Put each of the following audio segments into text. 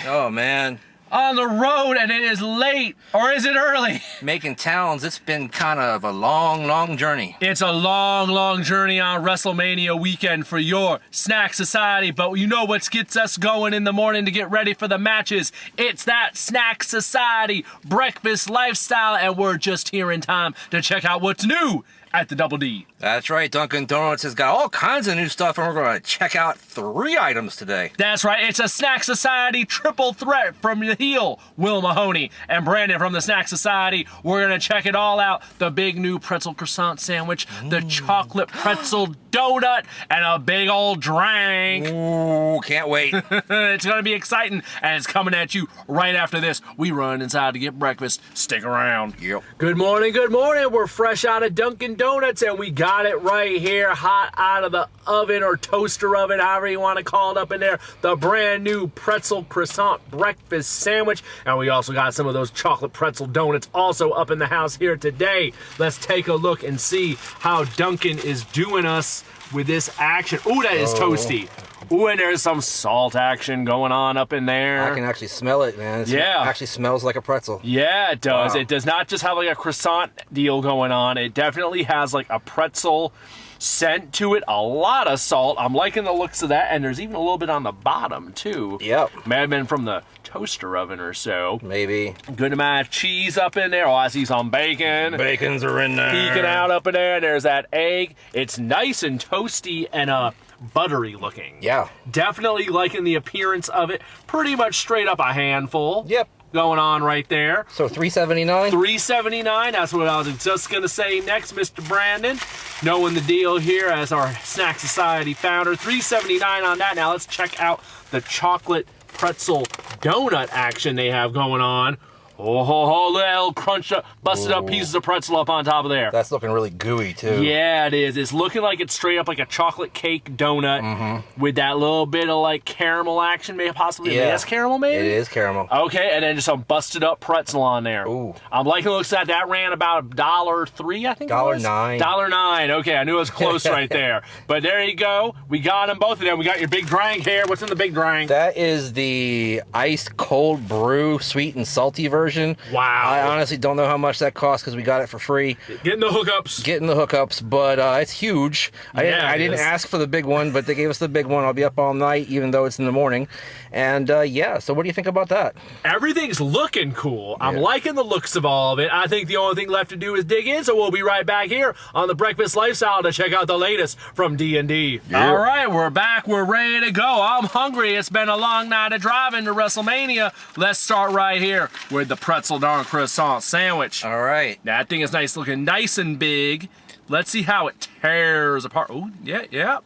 Oh, man. On the road, and it is late, or is it early? Making towns, it's been kind of a long, long journey. It's a long, long journey on WrestleMania weekend for your Snack Society, but you know what gets us going in the morning to get ready for the matches? It's that Snack Society breakfast lifestyle, and we're just here in time to check out what's new at the Double D. That's right, Dunkin' Donuts has got all kinds of new stuff, and we're going to check out 3 items today. That's right, it's a Snack Society triple threat from the heel, Will Mahoney, and Brandon from the Snack Society. We're going to check it all out. The big new Pretzel Croissant sandwich, the chocolate pretzel donut, and a big old drink. Ooh, can't wait. It's going to be exciting, and it's coming at you right after this. We run inside to get breakfast. Stick around. Yep. Good morning, good morning. We're fresh out of Dunkin' Donuts, and we got it right here, hot out of the oven or toaster oven, however you want to call it up in there. The brand new Pretzel Croissant breakfast sandwich, and we also got some of those chocolate pretzel donuts also up in the house here today. Let's take a look and see how Dunkin' is doing us with this action. Ooh, that is toasty. Ooh, and there's some salt action going on up in there. I can actually smell it, man. It actually smells like a pretzel. Yeah, it does. Wow. It does not just have like a croissant deal going on. It definitely has like a pretzel scent to it. A lot of salt. I'm liking the looks of that. And there's even a little bit on the bottom, too. Yep. May have been from the toaster oven or so. Maybe. Good amount of cheese up in there. Oh, I see some bacon. Bacons are in there. Peeking out up in there. There's that egg. It's nice and toasty and buttery looking. Yeah. Definitely liking the appearance of it. Pretty much straight up a handful. Yep. Going on right there. So $3.79? $3.79. That's what I was just going to say next, Mr. Brandon. Knowing the deal here as our Snack Society founder. $3.79 on that. Now let's check out the chocolate pretzel donut action they have going on. Oh, little crunched up, busted up pieces of pretzel up on top of there. That's looking really gooey, too. Yeah, it is. It's looking like it's straight up like a chocolate cake donut with that little bit of like caramel action, maybe possibly. Yeah. That's caramel, maybe? It is caramel. Okay, and then just some busted up pretzel on there. Ooh. I'm liking the looks of that. That ran about $1.03, I think it was. $1.09. $1.09. Okay, I knew it was close right there. But there you go. We got them, both of them. We got your big drink here. What's in the big drink? That is the iced cold brew, sweet and salty version. Wow. I honestly don't know how much that costs because we got it for free. Getting the hookups. Getting the hookups, but it's huge. I didn't ask for the big one, but they gave us the big one. I'll be up all night, even though it's in the morning. And yeah, so what do you think about that? Everything's looking cool. I'm liking the looks of all of it. I think the only thing left to do is dig in, so we'll be right back here on the Breakfast Lifestyle to check out the latest from D&D. Yeah. All right, we're back. We're ready to go. I'm hungry. It's been a long night of driving to WrestleMania. Let's start right here with the pretzel darn croissant sandwich. All right. That thing is nice, looking nice and big. Let's see how it tears apart. Oh, yeah. Yep.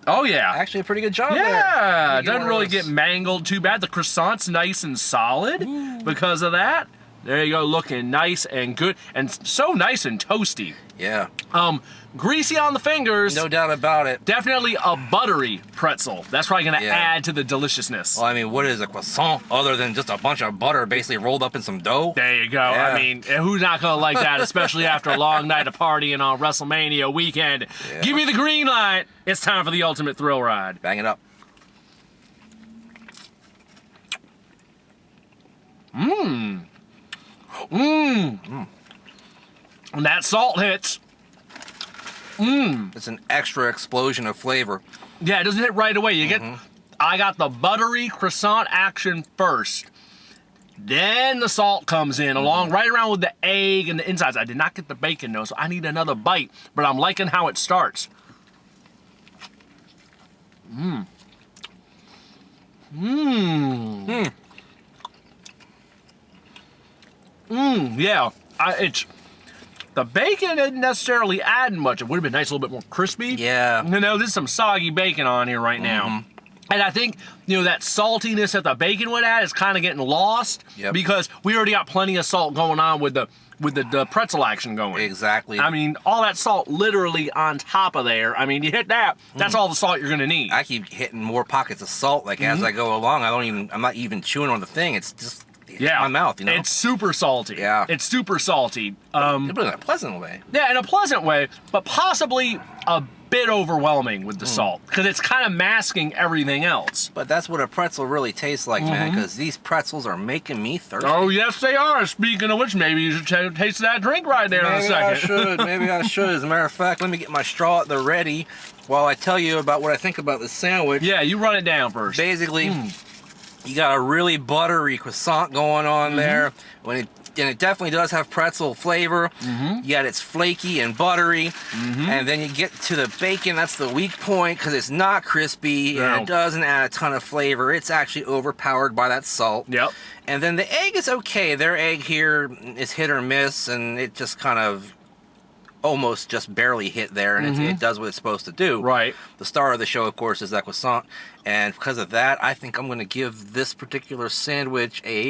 Oh, yeah. Actually, a pretty good job there. Yeah. It doesn't really get mangled too bad. The croissant's nice and solid because of that. There you go, looking nice and good. And so nice and toasty. Yeah. Greasy on the fingers. No doubt about it. Definitely a buttery pretzel. That's probably going to add to the deliciousness. Well, I mean, what is a croissant other than just a bunch of butter basically rolled up in some dough? There you go. Yeah. I mean, who's not going to like that, especially after a long night of partying on WrestleMania weekend? Yeah. Give me the green light. It's time for the ultimate thrill ride. Bang it up. And that salt hits. It's an extra explosion of flavor. Yeah, it doesn't hit right away. You get, I got the buttery croissant action first. Then the salt comes in along right around with the egg and the insides. I did not get the bacon though, so I need another bite. But I'm liking how it starts. Yeah. It's the bacon isn't necessarily adding much. It would have been nice, a little bit more crispy. Yeah. You know, there's some soggy bacon on here right now. And I think, you know, that saltiness that the bacon would add is kind of getting lost because we already got plenty of salt going on with the pretzel action going. Exactly. I mean, all that salt literally on top of there. I mean, you hit that, that's all the salt you're gonna need. I keep hitting more pockets of salt like as I go along. I'm not even chewing on the thing. It's just my mouth, you know. It's super salty. Yeah. It's super salty. But in a pleasant way. Yeah, in a pleasant way, but possibly a bit overwhelming with the salt because it's kind of masking everything else. But that's what a pretzel really tastes like, man, because these pretzels are making me thirsty. Oh, yes, they are. Speaking of which, maybe you should taste that drink right there in a second. Maybe I should. As a matter of fact, let me get my straw at the ready while I tell you about what I think about this sandwich. Yeah, you run it down first. Basically, you got a really buttery croissant going on there. And it definitely does have pretzel flavor, yet it's flaky and buttery. And then you get to the bacon, that's the weak point, because it's not crispy, and it doesn't add a ton of flavor. It's actually overpowered by that salt. Yep. And then the egg is okay. Their egg here is hit or miss, and it just kind of almost just barely hit there, and it does what it's supposed to do. Right. The star of the show, of course, is that croissant, and because of that, I think I'm going to give this particular sandwich a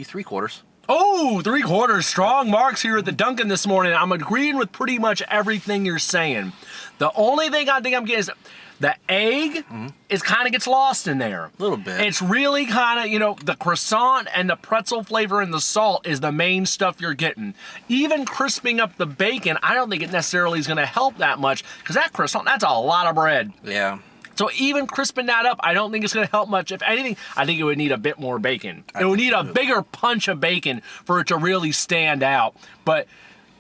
3/4. Oh, 3/4 strong marks here at the Dunkin' this morning. I'm agreeing with pretty much everything you're saying. The only thing I think I'm getting is the egg is kind of gets lost in there. A little bit. It's really kind of, you know, the croissant and the pretzel flavor and the salt is the main stuff you're getting. Even crisping up the bacon, I don't think it necessarily is going to help that much because that croissant, that's a lot of bread. Yeah. So even crisping that up, I don't think it's going to help much. If anything, I think it would need a bit more bacon. It would need a bigger punch of bacon for it to really stand out. But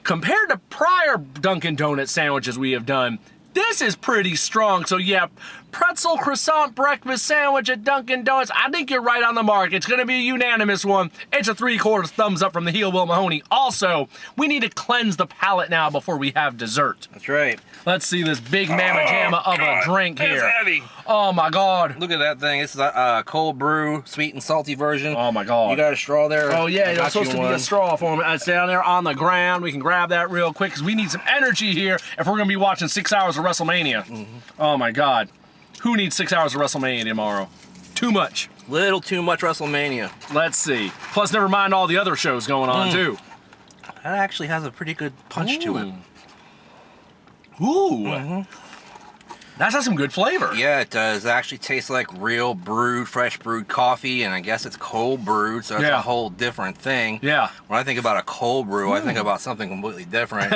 compared to prior Dunkin' Donut sandwiches we have done, this is pretty strong. So yeah, pretzel croissant breakfast sandwich at Dunkin' Donuts. I think you're right on the mark. It's going to be a unanimous one. It's a 3/4 thumbs up from the heel Will Mahoney. Also, we need to cleanse the palate now before we have dessert. That's right. Let's see this big mamma jamma of a drink here. It's heavy. Oh my God. Look at that thing. This is a cold brew, sweet and salty version. Oh my God. You got a straw there? Oh yeah, there's supposed to be a straw for me. It's down there on the ground. We can grab that real quick because we need some energy here if we're going to be watching 6 hours of WrestleMania. Oh my God. Who needs 6 hours of WrestleMania tomorrow? Too much. Little too much WrestleMania. Let's see. Plus, never mind all the other shows going on too. That actually has a pretty good punch to it. Ooh. That's got some good flavor. Yeah, it does. It actually tastes like real brewed, fresh brewed coffee, and I guess it's cold brewed, so it's a whole different thing. Yeah. When I think about a cold brew, I think about something completely different.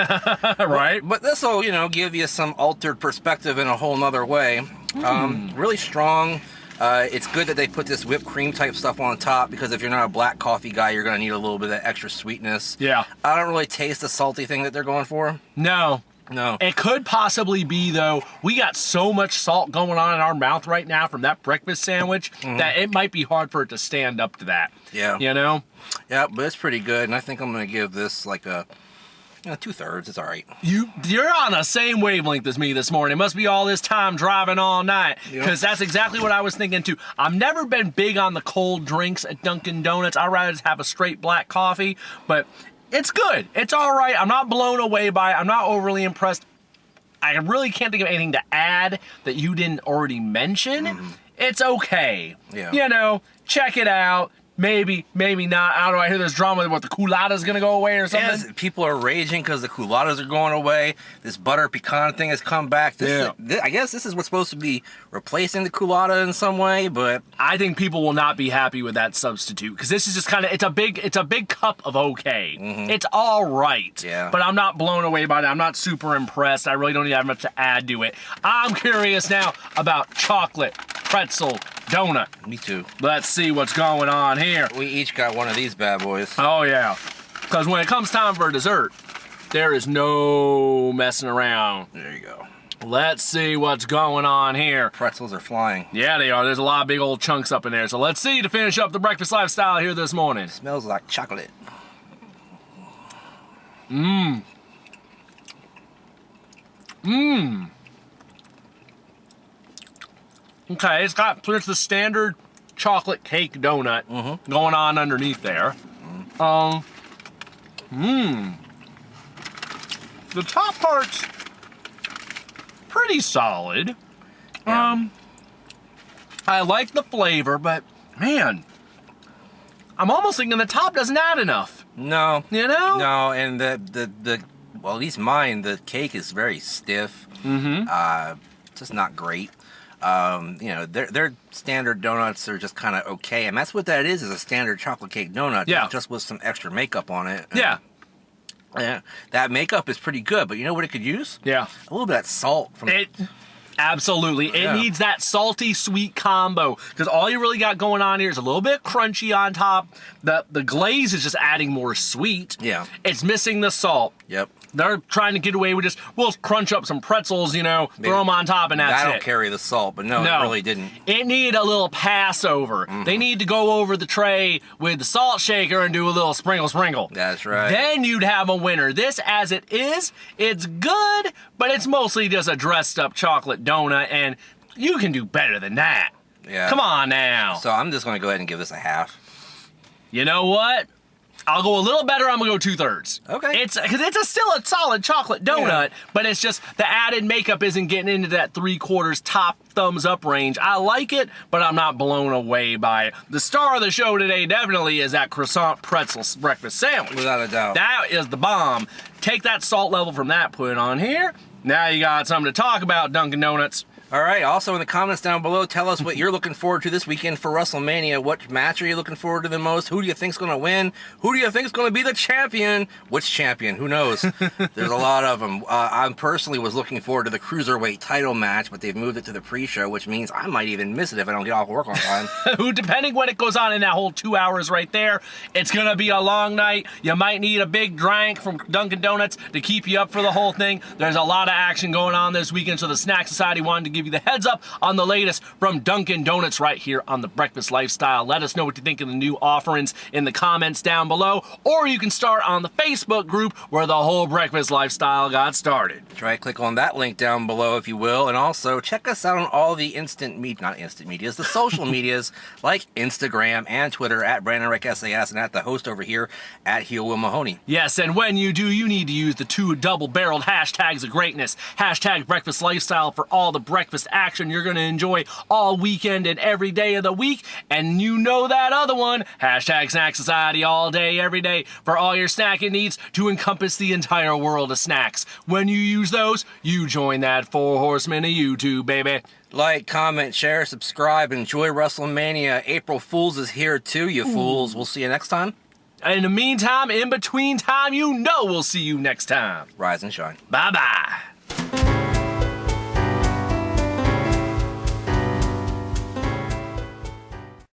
Right? But this will, you know, give you some altered perspective in a whole nother way. Really strong. It's good that they put this whipped cream type stuff on top because if you're not a black coffee guy, you're going to need a little bit of extra sweetness. Yeah. I don't really taste the salty thing that they're going for. No. No. It could possibly be, though, we got so much salt going on in our mouth right now from that breakfast sandwich that it might be hard for it to stand up to that. Yeah. You know? Yeah, but it's pretty good, and I think I'm going to give this like a 2/3. It's all right. You're on the same wavelength as me this morning. It must be all this time driving all night because that's exactly what I was thinking, too. I've never been big on the cold drinks at Dunkin' Donuts. I'd rather just have a straight black coffee, but it's good. It's all right. I'm not blown away by it. I'm not overly impressed. I really can't think of anything to add that you didn't already mention. It's okay. Yeah. You know, check it out. Maybe, maybe not. I don't know. I hear there's drama about the culotta's going to go away or something. Yes, people are raging because the culottes are going away. This butter pecan thing has come back. I guess this is what's supposed to be replacing the culotta in some way, but I think people will not be happy with that substitute because this is just kind of it's a big cup of okay. It's all right. Yeah. But I'm not blown away by it. I'm not super impressed. I really don't even have much to add to it. I'm curious now about chocolate pretzel donut. Me too. Let's see what's going on here. We each got one of these bad boys. Oh yeah. Because when it comes time for dessert, there is no messing around. There you go. Let's see what's going on here. Pretzels are flying. Yeah, they are. There's a lot of big old chunks up in there. So let's see to finish up the breakfast lifestyle here this morning. Smells like chocolate. Okay, it's got the standard chocolate cake donut going on underneath there. The top part's pretty solid. Yeah. I like the flavor, but man, I'm almost thinking the top doesn't add enough. No. You know? No, and well, at least mine, the cake is very stiff. Just not great. You know, their standard donuts are just kind of okay, and that's what that is a standard chocolate cake donut. Yeah. Just with some extra makeup on it. Yeah. Yeah, that makeup is pretty good, but you know what it could use? Yeah. A little bit of that salt from Absolutely. It Yeah. needs that salty sweet combo because all you really got going on here is a little bit crunchy on top. The glaze is just adding more sweet. Yeah. It's missing the salt. Yep. They're trying to get away with just, we'll crunch up some pretzels, you know, throw them on top, and that's That'll it. carry the salt, but no, it really didn't. It needed a little Passover. They need to go over the tray with the salt shaker and do a little sprinkle. That's right. Then you'd have a winner. This, as it is, it's good, but it's mostly just a dressed up chocolate donut, and you can do better than that. Yeah. Come on now. So I'm just going to go ahead and give this a half. You know what? I'll go a little better. I'm gonna go 2/3. Okay. Because it's still a solid chocolate donut, but it's just the added makeup isn't getting into that 3/4 top thumbs up range. I like it, but I'm not blown away by it. The star of the show today definitely is that croissant pretzel breakfast sandwich. Without a doubt. That is the bomb. Take that salt level from that, put it on here. Now you got something to talk about, Dunkin' Donuts. All right. Also, in the comments down below, tell us what you're looking forward to this weekend for WrestleMania. What match are you looking forward to the most? Who do you think's going to win? Who do you think's going to be the champion? Which champion? Who knows? There's a lot of them. I personally was looking forward to the cruiserweight title match, but they've moved it to the pre-show, which means I might even miss it if I don't get off work on time. Who, depending when it goes on in that whole 2 hours right there, it's going to be a long night. You might need a big drink from Dunkin' Donuts to keep you up for the whole thing. There's a lot of action going on this weekend, so the Snack Society wanted to give you the heads up on the latest from Dunkin' Donuts right here on the Breakfast Lifestyle. Let us know what you think of the new offerings in the comments down below, or you can start on the Facebook group where the whole Breakfast Lifestyle got started. Try click on that link down below if you will, and also check us out on all the the social medias like Instagram and Twitter at Brandon Rick SAS and at the host over here at Heel Will Mahoney. Yes, and when you do, you need to use the 2 double-barreled hashtags of greatness. Hashtag Breakfast Lifestyle for all the breakfast action you're going to enjoy all weekend and every day of the week. And you know that other one, hashtag Snack Society all day, every day for all your snacking needs to encompass the entire world of snacks. When you use those, you join that 4 horsemen of YouTube, baby. Like, comment, share, subscribe, enjoy WrestleMania. April Fools is here too, you fools. We'll see you next time. In the meantime, in between time, you know we'll see you next time. Rise and shine. Bye-bye.